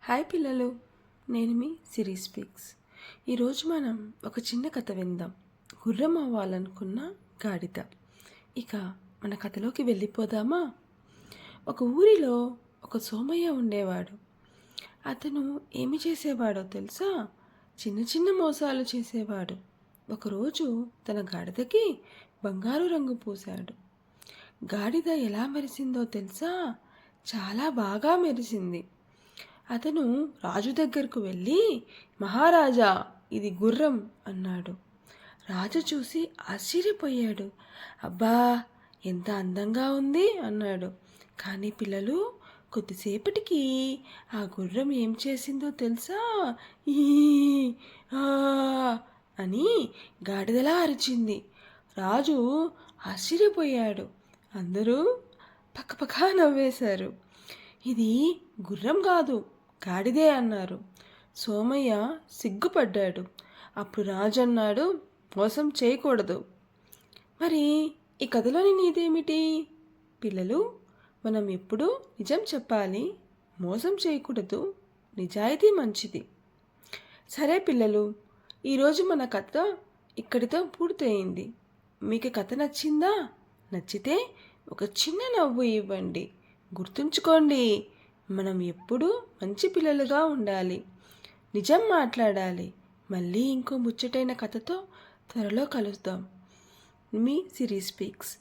Hi పిల్లలు, నేను మీ సిరి speaks. ఈరోజు మనం ఒక చిన్న కథ విందాం. గుర్రం అవ్వాలనుకున్న గాడిద. ఇక మన కథలోకి వెళ్ళిపోదామా? ఒక ఊరిలో ఒక సోమయ్య ఉండేవాడు. అతను ఏమి చేసేవాడో తెలుసా? చిన్న చిన్న మోసాలు చేసేవాడు. ఒకరోజు తన గాడిదకి బంగారు రంగు పూశాడు. గాడిద ఎలా మెరిసిందో తెలుసా? చాలా బాగా మెరిసింది. అతను రాజు దగ్గరకు వెళ్ళి, మహారాజా, ఇది గుర్రం అన్నాడు. రాజు చూసి ఆశ్చర్యపోయాడు. అబ్బా, ఎంత అందంగా ఉంది అన్నాడు. కానీ పిల్లలు, కొద్దిసేపటికి ఆ గుర్రం ఏం చేసిందో తెలుసా? ఈ ఆ అని గాడిదలా అరిచింది. రాజు ఆశ్చర్యపోయాడు. అందరూ పక్కపక్క నవ్వేశారు. ఇది గుర్రం కాదు, గాడిదే అన్నారు. సోమయ్య సిగ్గుపడ్డాడు. అప్పుడు రాజు అన్నాడు, మోసం చేయకూడదు. మరి ఈ కథలోని నీదేమిటి? పిల్లలు, మనం ఎప్పుడూ నిజం చెప్పాలి, మోసం చేయకూడదు. నిజాయితీ మంచిది. సరే పిల్లలు, ఈరోజు మన కథ ఇక్కడితో పూర్తయింది. మీకు కథ నచ్చిందా? నచ్చితే ఒక చిన్న నవ్వు ఇవ్వండి. గుర్తుంచుకోండి, మనం ఎప్పుడూ మంచి పిల్లలుగా ఉండాలి, నిజం మాట్లాడాలి. మళ్ళీ ఇంకో ముచ్చటైన కథతో త్వరలో కలుద్దాం. మీ సిరి స్పీక్స్.